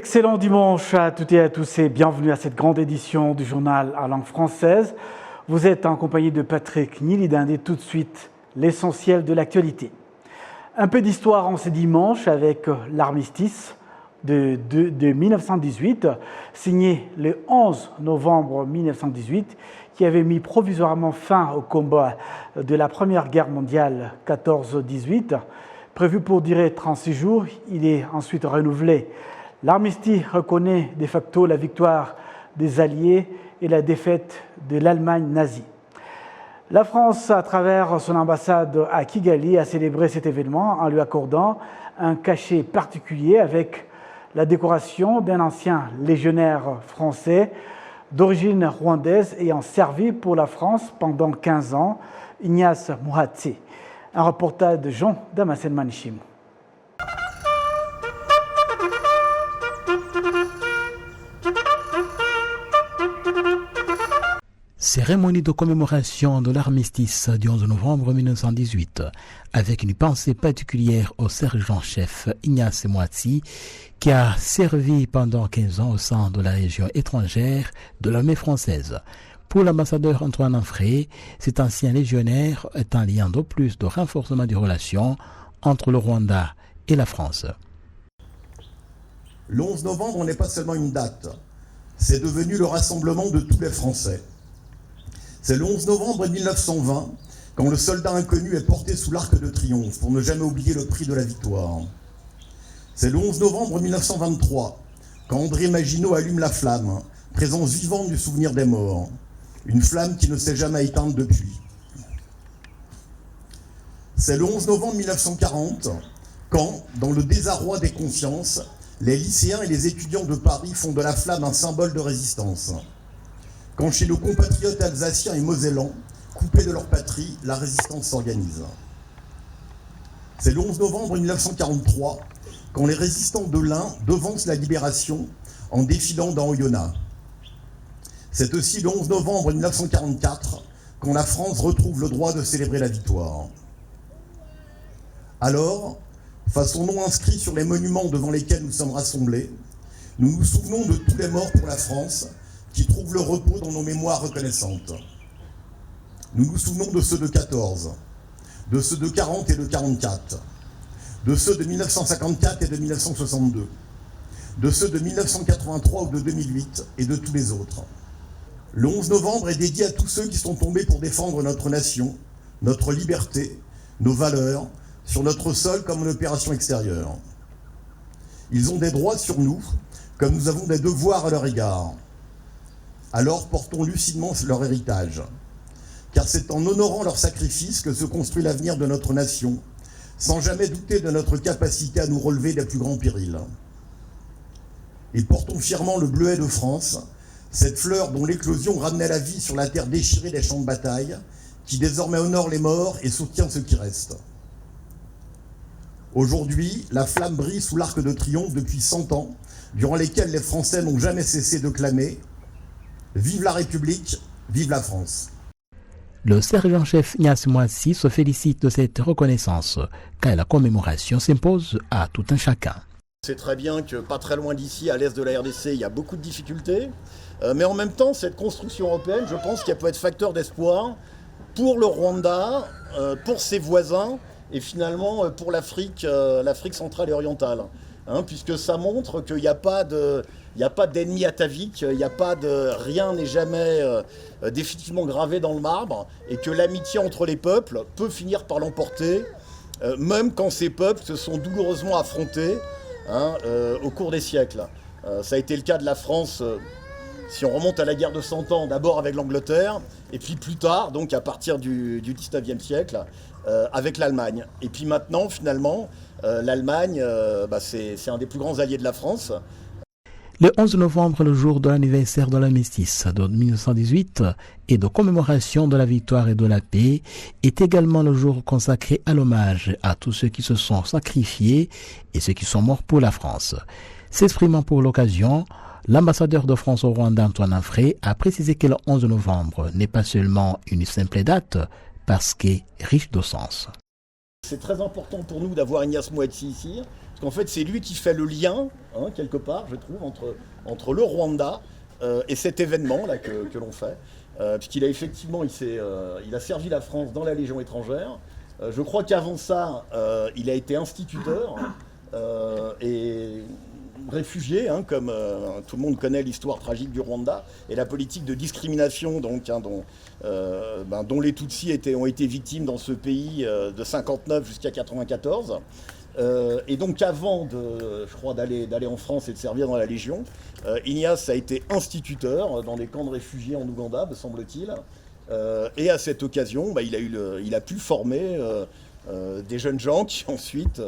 Excellent dimanche à toutes et à tous et bienvenue à cette grande édition du journal à langue française. Vous êtes en compagnie de Patrick Nilidinde et tout de suite l'essentiel de l'actualité. Un peu d'histoire en ce dimanche avec l'armistice de 1918, signé le 11 novembre 1918, qui avait mis provisoirement fin au combat de la Première Guerre mondiale 14-18. Prévu pour durer 36 jours, il est ensuite renouvelé. L'armistice reconnaît de facto la victoire des Alliés et la défaite de l'Allemagne nazie. La France, à travers son ambassade à Kigali, a célébré cet événement en lui accordant un cachet particulier avec la décoration d'un ancien légionnaire français d'origine rwandaise ayant servi pour la France pendant 15 ans, Ignace Muhatsi. Un reportage de Jean Damascène Manichim. Cérémonie de commémoration de l'armistice du 11 novembre 1918, avec une pensée particulière au sergent-chef Ignace Muhatsi, qui a servi pendant 15 ans au sein de la Légion étrangère de l'armée française. Pour l'ambassadeur Antoine Anfray, cet ancien légionnaire est un lien de plus de renforcement des relations entre le Rwanda et la France. Le 11 novembre n'est pas seulement une date, c'est devenu le rassemblement de tous les Français. C'est le 11 novembre 1920, quand le soldat inconnu est porté sous l'arc de triomphe pour ne jamais oublier le prix de la victoire. C'est le 11 novembre 1923, quand André Maginot allume la flamme, présence vivante du souvenir des morts, une flamme qui ne s'est jamais éteinte depuis. C'est le 11 novembre 1940, quand, dans le désarroi des consciences, les lycéens et les étudiants de Paris font de la flamme un symbole de résistance. Quand chez nos compatriotes alsaciens et mosellans, coupés de leur patrie, la résistance s'organise. C'est le 11 novembre 1943, quand les résistants de l'Ain devancent la libération en défilant dans Oyonnax. C'est aussi le 11 novembre 1944, quand la France retrouve le droit de célébrer la victoire. Alors, face aux noms inscrits sur les monuments devant lesquels nous sommes rassemblés, nous nous souvenons de tous les morts pour la France, qui trouvent le repos dans nos mémoires reconnaissantes. Nous nous souvenons de ceux de 14, de ceux de 40 et de 44, de ceux de 1954 et de 1962, de ceux de 1983 ou de 2008 et de tous les autres. Le 11 novembre est dédié à tous ceux qui sont tombés pour défendre notre nation, notre liberté, nos valeurs, sur notre sol comme en opération extérieure. Ils ont des droits sur nous, comme nous avons des devoirs à leur égard. Alors portons lucidement leur héritage, car c'est en honorant leur sacrifice que se construit l'avenir de notre nation, sans jamais douter de notre capacité à nous relever des plus grands périls. Et portons fièrement le bleuet de France, cette fleur dont l'éclosion ramenait la vie sur la terre déchirée des champs de bataille, qui désormais honore les morts et soutient ceux qui restent. Aujourd'hui, la flamme brille sous l'arc de triomphe depuis 100 ans, durant lesquels les Français n'ont jamais cessé de clamer « Vive la République, vive la France ». Le sergent-chef Ignace Muhatsi se félicite de cette reconnaissance, car la commémoration s'impose à tout un chacun. C'est très bien que pas très loin d'ici, à l'est de la RDC, il y a beaucoup de difficultés. Mais en même temps, cette construction européenne, je pense qu'elle peut être facteur d'espoir pour le Rwanda, pour ses voisins et finalement pour l'Afrique centrale et orientale. Puisque ça montre qu'il n'y a pas d'ennemi atavique, rien n'est jamais définitivement gravé dans le marbre, et que l'amitié entre les peuples peut finir par l'emporter, même quand ces peuples se sont douloureusement affrontés au cours des siècles. Ça a été le cas de la France, si on remonte à la guerre de 100 ans, d'abord avec l'Angleterre, et puis plus tard, donc à partir du 19e siècle, avec l'Allemagne. Et puis maintenant, finalement, l'Allemagne, c'est un des plus grands alliés de la France. Le 11 novembre, le jour de l'anniversaire de l'armistice de 1918 et de commémoration de la victoire et de la paix, est également le jour consacré à l'hommage à tous ceux qui se sont sacrifiés et ceux qui sont morts pour la France. S'exprimant pour l'occasion, l'ambassadeur de France au Rwanda, Antoine Anfray, a précisé que le 11 novembre n'est pas seulement une simple date, parce qu'elle est riche de sens. C'est très important pour nous d'avoir Ignace Muhatsi ici, Parce qu'en fait, c'est lui qui fait le lien, quelque part, je trouve, entre le Rwanda et cet événement-là que l'on fait. Puisqu'il a effectivement, il a servi la France dans la Légion étrangère. Je crois qu'avant ça, il a été instituteur et réfugié, comme tout le monde connaît l'histoire tragique du Rwanda et la politique de discrimination dont les Tutsis ont été victimes dans ce pays de 59 jusqu'à 94. Et donc avant d'aller en France et de servir dans la Légion, Ignace a été instituteur dans des camps de réfugiés en Ouganda, me semble-t-il. Et à cette occasion, il a pu former des jeunes gens qui ensuite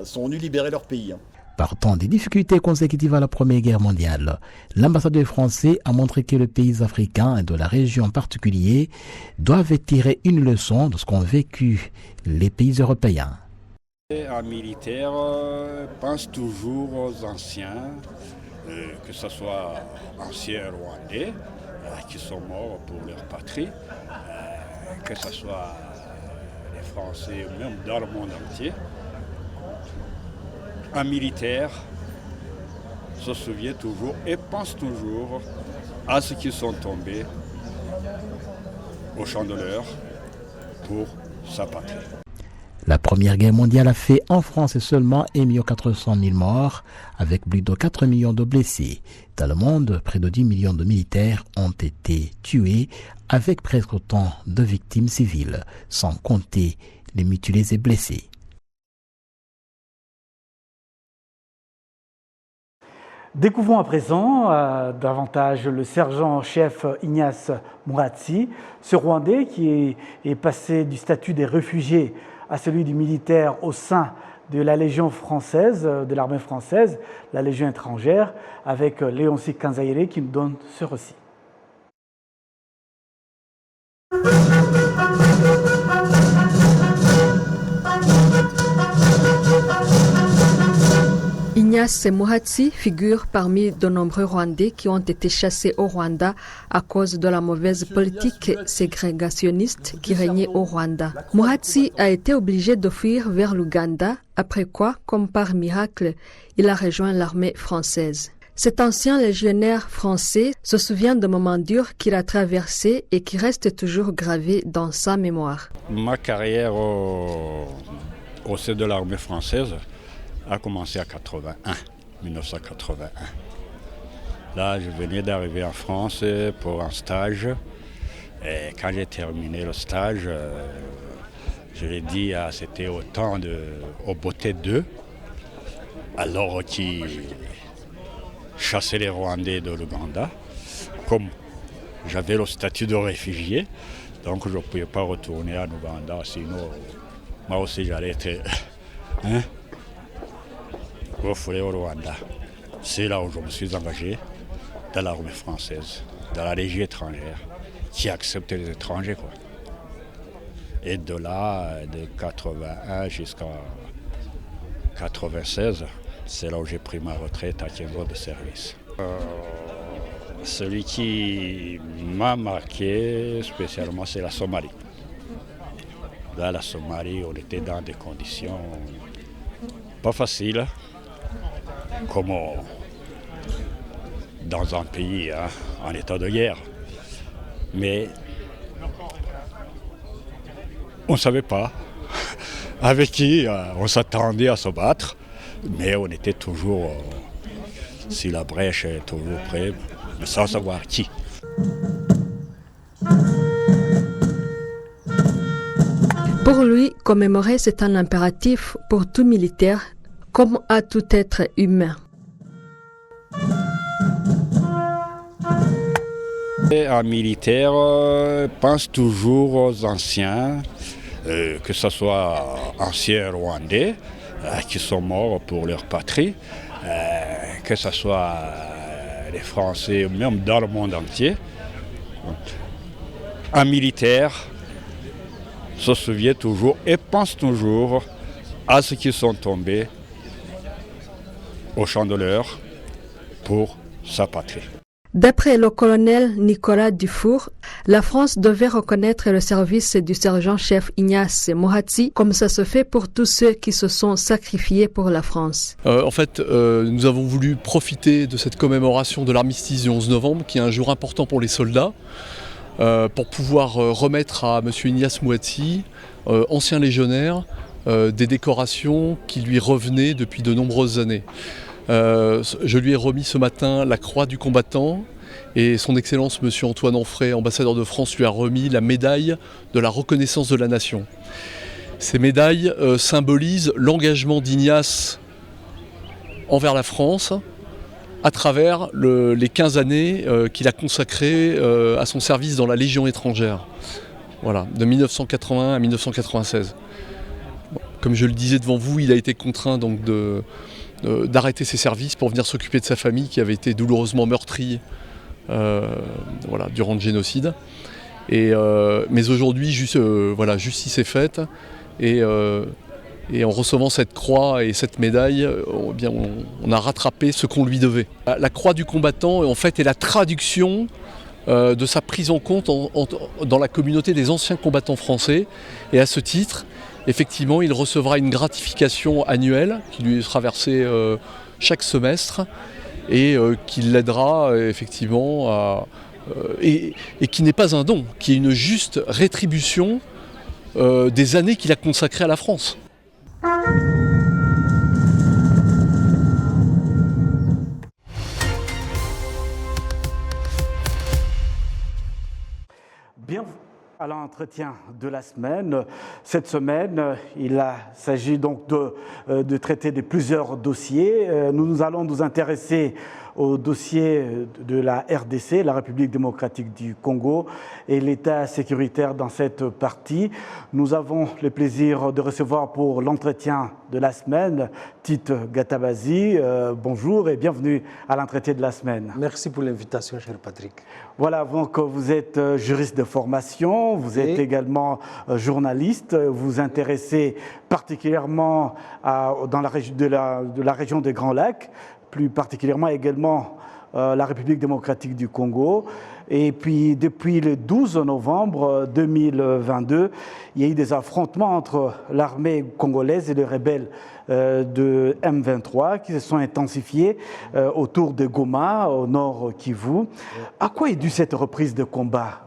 sont venus libérer leur pays. Partant des difficultés consécutives à la Première Guerre mondiale, l'ambassadeur français a montré que les pays africains et de la région en particulier doivent tirer une leçon de ce qu'ont vécu les pays européens. Un militaire pense toujours aux anciens, que ce soit anciens Rwandais qui sont morts pour leur patrie, que ce soit les Français, même dans le monde entier. Un militaire se souvient toujours et pense toujours à ceux qui sont tombés au champ de l'heure pour sa patrie. La Première Guerre mondiale a fait en France seulement 1 400 000 morts, avec plus de 4 millions de blessés. Dans le monde, près de 10 millions de militaires ont été tués, avec presque autant de victimes civiles, sans compter les mutilés et blessés. Découvrons à présent davantage le sergent-chef Ignace Muratsi, ce Rwandais qui est passé du statut des réfugiés à celui du militaire au sein de la Légion française, de l'armée française, la Légion étrangère, avec Léoncy Kanzaire qui nous donne ce récit. Ignace Muratsi figure parmi de nombreux Rwandais qui ont été chassés au Rwanda à cause de la mauvaise politique ségrégationniste qui régnait au Rwanda. Muratsi a été obligé de fuir vers l'Ouganda, après quoi, comme par miracle, il a rejoint l'armée française. Cet ancien légionnaire français se souvient de moments durs qu'il a traversés et qui restent toujours gravés dans sa mémoire. Ma carrière au sein de l'armée française a commencé à 1981. Là, je venais d'arriver en France pour un stage. Et quand j'ai terminé le stage, je l'ai dit, c'était au temps de Obote II, alors qui chassait les Rwandais de l'Ouganda. Comme j'avais le statut de réfugié, donc je ne pouvais pas retourner en Ouganda, sinon moi aussi j'allais être refoulé au Rwanda. C'est là où je me suis engagé dans l'armée française, dans la Légion étrangère, qui accepte les étrangers, quoi. Et de là, de 81 jusqu'à 96, c'est là où j'ai pris ma retraite à 15 ans de service. Celui qui m'a marqué spécialement, c'est la Somalie. Dans la Somalie, on était dans des conditions pas faciles, comme dans un pays en état de guerre. Mais on ne savait pas avec qui on s'attendait à se battre, mais on était toujours, si la brèche est toujours prête, mais sans savoir qui. Pour lui, commémorer, c'est un impératif pour tout militaire, comme à tout être humain. Un militaire pense toujours aux anciens, que ce soit anciens Rwandais qui sont morts pour leur patrie, que ce soit les Français, même dans le monde entier. Un militaire se souvient toujours et pense toujours à ceux qui sont tombés au champ de l'heure pour sa patrie. D'après le colonel Nicolas Dufour, la France devait reconnaître le service du sergent-chef Ignace Mohatsi comme ça se fait pour tous ceux qui se sont sacrifiés pour la France. Nous avons voulu profiter de cette commémoration de l'armistice du 11 novembre, qui est un jour important pour les soldats, pour pouvoir remettre à M. Ignace Mohatsi, ancien légionnaire, des décorations qui lui revenaient depuis de nombreuses années. Je lui ai remis ce matin la croix du combattant et son Excellence M. Antoine Anfray, ambassadeur de France, lui a remis la médaille de la reconnaissance de la nation. Ces médailles symbolisent l'engagement d'Ignace envers la France à travers les 15 années qu'il a consacrées à son service dans la Légion étrangère, voilà, de 1981 à 1996. Comme je le disais devant vous, il a été contraint donc d'arrêter ses services pour venir s'occuper de sa famille qui avait été douloureusement meurtrie durant le génocide. Mais aujourd'hui, justice est faite et en recevant cette croix et cette médaille, on a rattrapé ce qu'on lui devait. La croix du combattant, en fait, est la traduction de sa prise en compte dans la communauté des anciens combattants français. Et à ce titre, effectivement, il recevra une gratification annuelle qui lui sera versée chaque semestre et qui l'aidera effectivement et qui n'est pas un don, qui est une juste rétribution des années qu'il a consacrées à la France. Bienvenue à l'entretien de la semaine. Cette semaine, il s'agit donc de traiter de plusieurs dossiers. Nous allons nous intéresser au dossier de la RDC, la République démocratique du Congo, et l'état sécuritaire dans cette partie. Nous avons le plaisir de recevoir pour l'entretien de la semaine Tite Gatabazi. Bonjour et bienvenue à l'entretien de la semaine. Merci pour l'invitation, cher Patrick. Voilà, donc vous êtes juriste de formation, vous êtes également journaliste, vous vous intéressez particulièrement dans la région des Grands Lacs, plus particulièrement également la République démocratique du Congo. Et puis depuis le 12 novembre 2022, il y a eu des affrontements entre l'armée congolaise et les rebelles de M23 qui se sont intensifiés autour de Goma, au nord Kivu. À quoi est due cette reprise de combat ?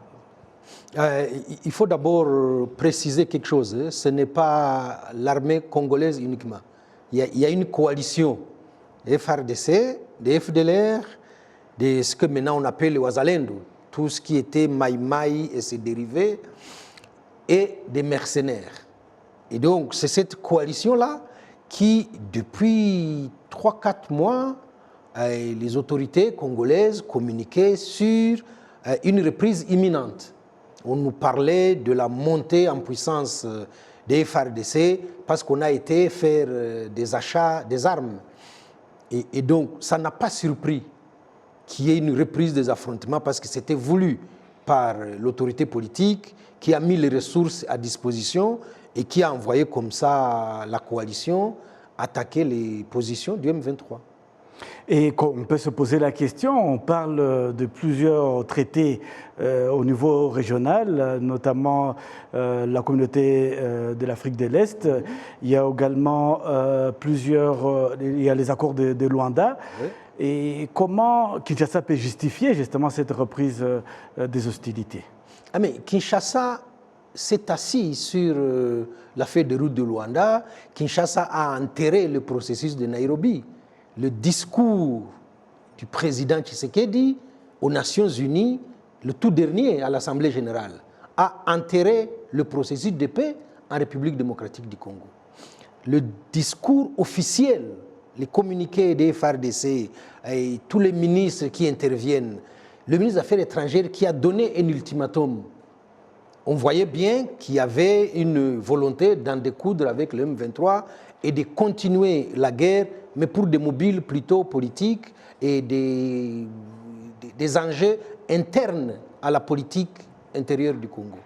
Il faut d'abord préciser quelque chose. Ce n'est pas l'armée congolaise uniquement. Il y a une coalition des FARDC, des FDLR, de ce que maintenant on appelle les Wazalendo, tout ce qui était Maï et ses dérivés, et des mercenaires. Et donc c'est cette coalition-là qui, depuis 3-4 mois, les autorités congolaises communiquaient sur une reprise imminente. On nous parlait de la montée en puissance des FARDC parce qu'on a été faire des achats des armes. Et donc, ça n'a pas surpris qu'il y ait une reprise des affrontements parce que c'était voulu par l'autorité politique qui a mis les ressources à disposition et qui a envoyé comme ça la coalition attaquer les positions du M23. Et on peut se poser la question, on parle de plusieurs traités au niveau régional, notamment la communauté de l'Afrique de l'Est. Il y a également il y a les accords de Luanda. Oui. Et comment Kinshasa peut justifier justement cette reprise des hostilités ? Mais Kinshasa s'est assis sur la feuille de route de Luanda. Kinshasa a enterré le processus de Nairobi. Le discours du président Tshisekedi aux Nations Unies, le tout dernier à l'Assemblée générale, a enterré le processus de paix en République démocratique du Congo. Le discours officiel, les communiqués des FARDC et tous les ministres qui interviennent, le ministre des Affaires étrangères qui a donné un ultimatum, on voyait bien qu'il y avait une volonté d'en découdre avec le M23 et de continuer la guerre, mais pour des mobiles plutôt politiques et des enjeux internes à la politique intérieure du Congo.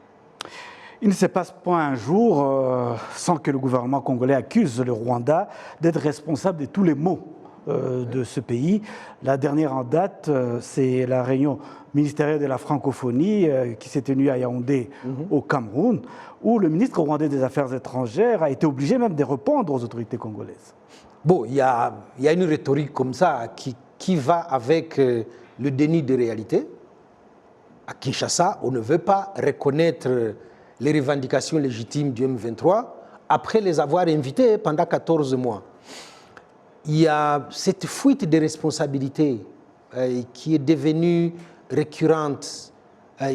Il ne se passe pas un jour sans que le gouvernement congolais accuse le Rwanda d'être responsable de tous les maux de ce pays. La dernière en date, c'est la réunion ministérielle de la francophonie qui s'est tenue à Yaoundé, au Cameroun, où le ministre rwandais des Affaires étrangères a été obligé même de répondre aux autorités congolaises. Bon, il y a une rhétorique comme ça qui va avec le déni de réalité. À Kinshasa, on ne veut pas reconnaître les revendications légitimes du M23 après les avoir invités pendant 14 mois. Il y a cette fuite de responsabilité qui est devenue récurrente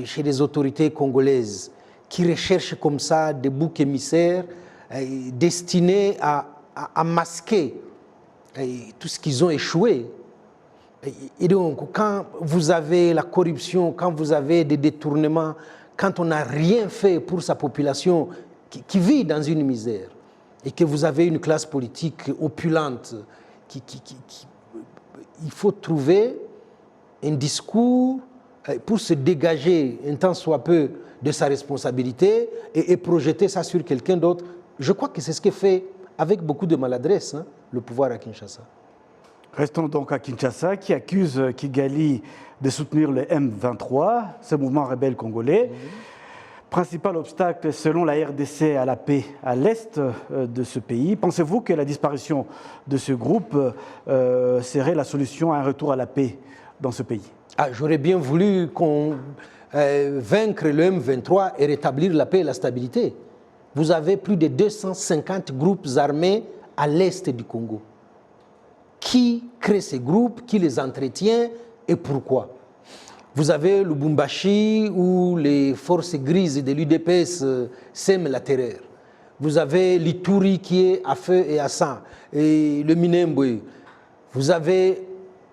chez les autorités congolaises, qui recherchent comme ça des boucs émissaires destinés à masquer tout ce qu'ils ont échoué. Et donc, quand vous avez la corruption, quand vous avez des détournements, quand on n'a rien fait pour sa population qui vit dans une misère, et que vous avez une classe politique opulente, il faut trouver un discours pour se dégager un tant soit peu de sa responsabilité et projeter ça sur quelqu'un d'autre. Je crois que c'est ce qui fait avec beaucoup de maladresse le pouvoir à Kinshasa. Restons donc à Kinshasa, qui accuse Kigali de soutenir le M23, ce mouvement rebelle congolais. Principal obstacle, selon la RDC, à la paix à l'est de ce pays. Pensez-vous que la disparition de ce groupe serait la solution à un retour à la paix dans ce pays? J'aurais bien voulu qu'on vaincre le M23 et rétablir la paix et la stabilité. Vous avez plus de 250 groupes armés à l'est du Congo. Qui crée ces groupes, qui les entretient et pourquoi? Vous avez le Lubumbashi où les forces grises de l'UDPS sèment la terreur. Vous avez l'Ituri qui est à feu et à sang, et le Minembwe. Vous avez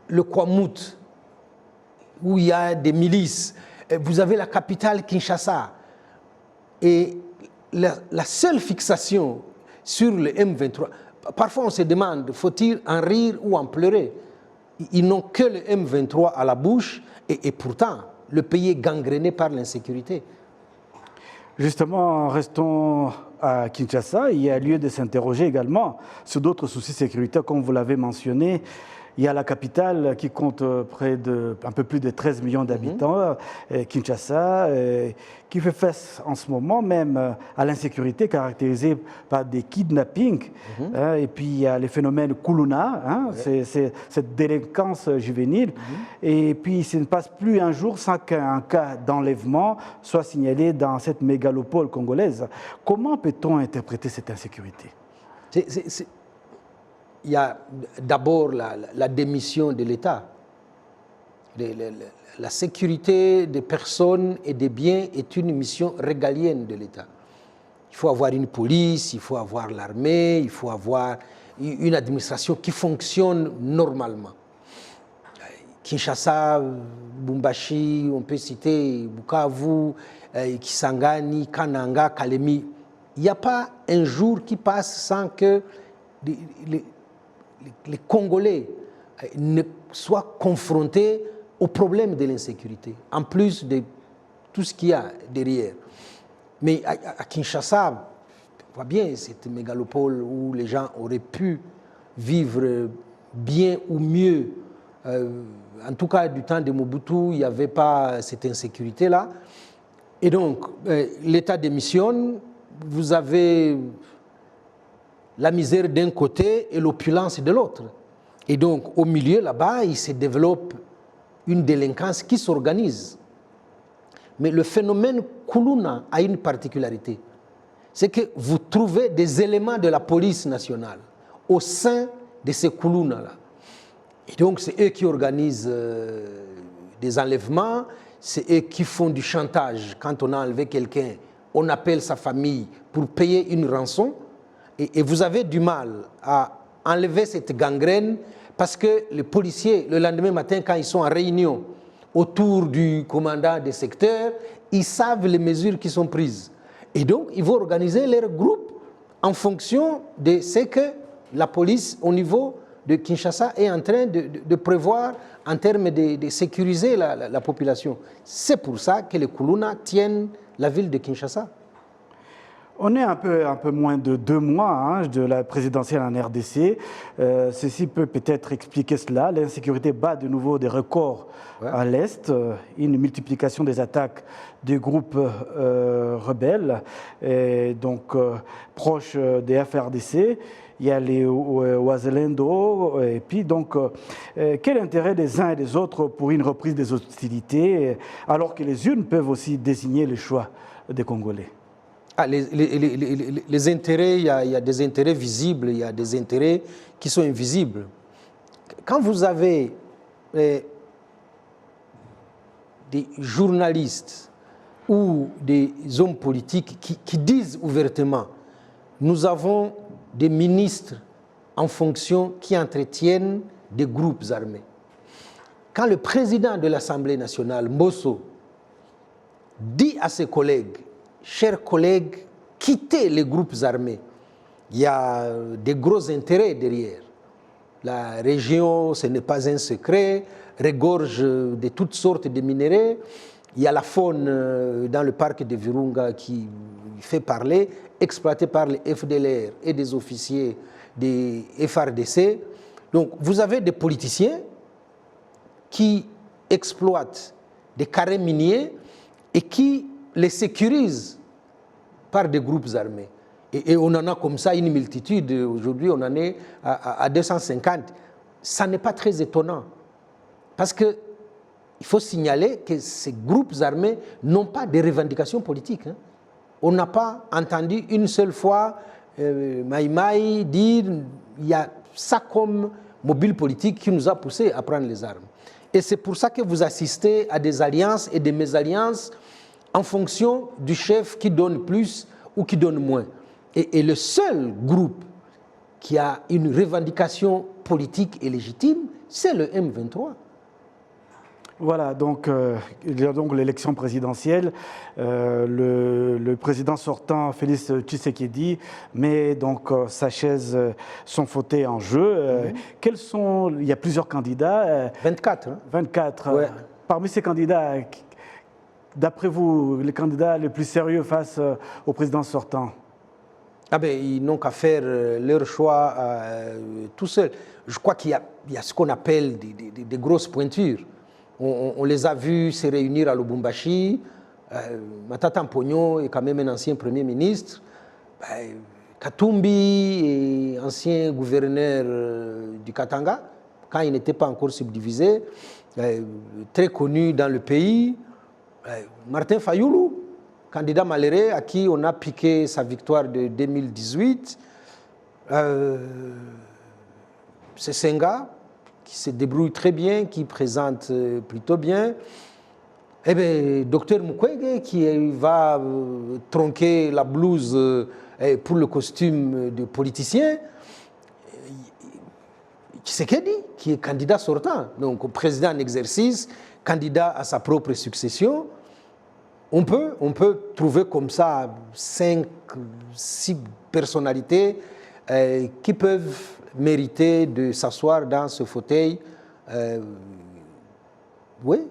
le Kwamut où il y a des milices. Vous avez la capitale Kinshasa. Et la seule fixation sur le M23, parfois on se demande, faut-il en rire ou en pleurer? Ils n'ont que le M23 à la bouche et pourtant, le pays est gangréné par l'insécurité. Justement, restons à Kinshasa. Il y a lieu de s'interroger également sur d'autres soucis sécuritaires, comme vous l'avez mentionné. Il y a la capitale qui compte un peu plus de 13 millions d'habitants, Kinshasa, qui fait face en ce moment même à l'insécurité caractérisée par des kidnappings. Et puis il y a les phénomènes Kuluna, c'est cette délinquance juvénile. Et puis il ne passe plus un jour sans qu'un cas d'enlèvement soit signalé dans cette mégalopole congolaise. Comment peut-on interpréter cette insécurité? Il y a d'abord la démission de l'État. La sécurité des personnes et des biens est une mission régalienne de l'État. Il faut avoir une police, il faut avoir l'armée, il faut avoir une administration qui fonctionne normalement. Kinshasa, Lubumbashi, on peut citer Bukavu, Kisangani, Kananga, Kalemi. Il n'y a pas un jour qui passe sans que les Congolais ne soient confrontés au problème de l'insécurité, en plus de tout ce qu'il y a derrière. Mais à Kinshasa, on voit bien cette mégalopole où les gens auraient pu vivre bien ou mieux. En tout cas, du temps de Mobutu, il n'y avait pas cette insécurité-là. Et donc, l'État démissionne, vous avez la misère d'un côté et l'opulence de l'autre. Et donc, au milieu, là-bas, il se développe une délinquance qui s'organise. Mais le phénomène Kuluna a une particularité. C'est que vous trouvez des éléments de la police nationale au sein de ces Kuluna-là. Et donc, c'est eux qui organisent des enlèvements, c'est eux qui font du chantage. Quand on a enlevé quelqu'un, on appelle sa famille pour payer une rançon. Et vous avez du mal à enlever cette gangrène parce que les policiers, le lendemain matin, quand ils sont en réunion autour du commandant des secteurs, ils savent les mesures qui sont prises. Et donc, ils vont organiser leur groupe en fonction de ce que la police, au niveau de Kinshasa, est en train de prévoir en termes de sécuriser la population. C'est pour ça que les Kuluna tiennent la ville de Kinshasa. On est un peu moins de 2 mois de la présidentielle en RDC. Ceci peut peut-être expliquer cela. L'insécurité bat de nouveau des records à l'Est. Une multiplication des attaques des groupes rebelles, et donc proches des FRDC. Il y a les Ouazalendo. Et puis donc, quel intérêt des uns et des autres pour une reprise des hostilités, alors que les urnes peuvent aussi désigner le choix des Congolais? Les intérêts, il y a des intérêts visibles, il y a des intérêts qui sont invisibles. Quand vous avez des journalistes ou des hommes politiques qui disent ouvertement « nous avons des ministres en fonction qui entretiennent des groupes armés ». Quand le président de l'Assemblée nationale, Mbosso, dit à ses collègues « chers collègues, quittez les groupes armés », il y a des gros intérêts derrière. La région, ce n'est pas un secret, regorge de toutes sortes de minéraux. Il y a la faune dans le parc de Virunga qui fait parler, exploitée par les FDLR et des officiers des FRDC. Donc vous avez des politiciens qui exploitent des carrés miniers et qui les sécurisent par des groupes armés. Et on en a comme ça une multitude. Aujourd'hui, on en est à 250. Ça n'est pas très étonnant. Parce qu'il faut signaler que ces groupes armés n'ont pas de revendications politiques. On n'a pas entendu une seule fois Maïmaï dire il y a ça comme mobile politique qui nous a poussés à prendre les armes. Et c'est pour ça que vous assistez à des alliances et des mésalliances en fonction du chef qui donne plus ou qui donne moins. Et le seul groupe qui a une revendication politique et légitime, c'est le M23. Voilà, donc il y a donc l'élection présidentielle. Le président sortant, Félix Tshisekedi, met donc sa chaise, son fauteuil en jeu. Quels sont, il y a plusieurs candidats. 24. 24. Ouais. Parmi ces candidats, d'après vous, les candidats les plus sérieux face au président sortant? Ah ben, ils n'ont qu'à faire leur choix tout seuls. Je crois qu'il y a ce qu'on appelle des grosses pointures. On les a vus se réunir à Lubumbashi. Matata Mponyo est quand même un ancien Premier ministre. Katumbi est ancien gouverneur du Katanga, quand il n'était pas encore subdivisé, très connu dans le pays. Martin Fayoulou, candidat malheureux à qui on a piqué sa victoire de 2018. C'est Senga, qui se débrouille très bien, qui présente plutôt bien. Eh bien, Dr Mukwege, qui va tronquer la blouse pour le costume de politicien. Tshisekedi, qui est candidat sortant, donc président en exercice, candidat à sa propre succession. On peut trouver comme ça 5, 6 personnalités qui peuvent mériter de s'asseoir dans ce fauteuil. Oui.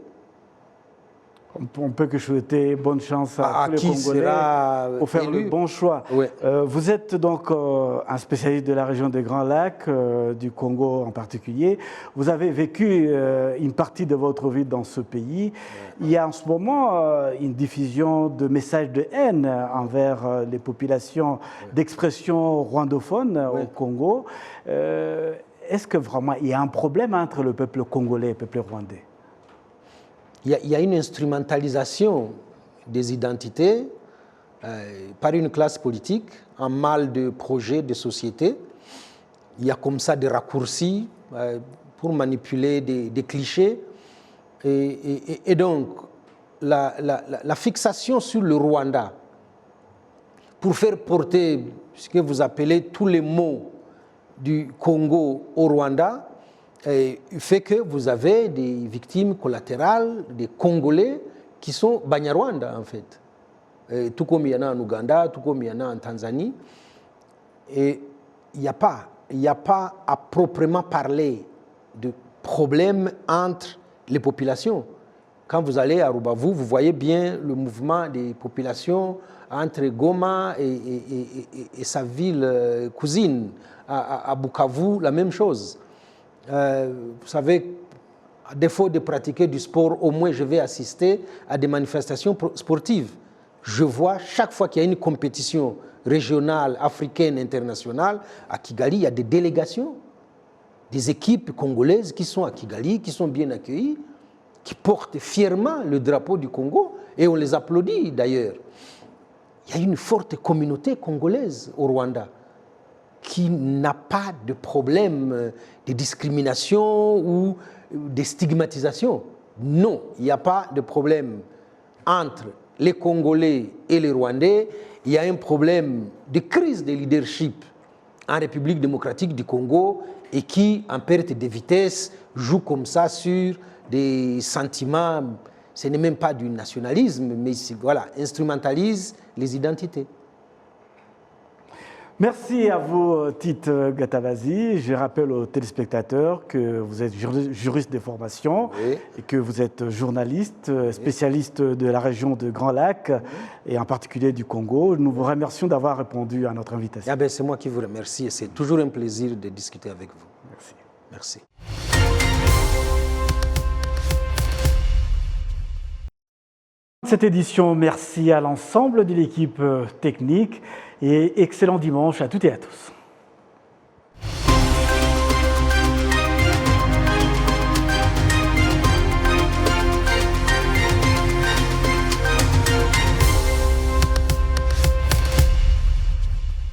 On peut que souhaiter bonne chance à tous les Congolais pour faire le bon choix. Oui. Vous êtes donc un spécialiste de la région des Grands Lacs, du Congo en particulier. Vous avez vécu une partie de votre vie dans ce pays. Il y a en ce moment une diffusion de messages de haine envers les populations d'expression rwandophone au Congo. Est-ce que vraiment il y a un problème entre le peuple congolais et le peuple rwandais? Il y a une instrumentalisation des identités par une classe politique en mal de projets de société. Il y a comme ça des raccourcis pour manipuler des clichés. Et donc, la fixation sur le Rwanda pour faire porter ce que vous appelez tous les maux du Congo au Rwanda fait que vous avez des victimes collatérales, des Congolais qui sont Banyarwanda en fait. Tout comme il y en a en Ouganda, tout comme il y en a en Tanzanie. Et il n'y a pas à proprement parler de problème entre les populations. Quand vous allez à Rubavu, vous voyez bien le mouvement des populations entre Goma et sa ville cousine. À Bukavu, la même chose. Vous savez, à défaut de pratiquer du sport, au moins je vais assister à des manifestations sportives. Je vois chaque fois qu'il y a une compétition régionale, africaine, internationale, à Kigali, il y a des délégations, des équipes congolaises qui sont à Kigali, qui sont bien accueillies, qui portent fièrement le drapeau du Congo, et on les applaudit d'ailleurs. Il y a une forte communauté congolaise au Rwanda qui n'a pas de problème de discrimination ou de stigmatisation. Non, il n'y a pas de problème entre les Congolais et les Rwandais. Il y a un problème de crise de leadership en République démocratique du Congo et qui, en perte de vitesse, joue comme ça sur des sentiments, ce n'est même pas du nationalisme, mais voilà, instrumentalise les identités. Merci à vous, Tite Gatabazi. Je rappelle aux téléspectateurs que vous êtes juriste de formation et que vous êtes journaliste, spécialiste de la région de Grand Lac et en particulier du Congo. Nous vous remercions d'avoir répondu à notre invitation. Ah ben, c'est moi qui vous remercie et c'est toujours un plaisir de discuter avec vous. Merci. Merci. Cette édition, merci à l'ensemble de l'équipe technique et excellent dimanche à toutes et à tous.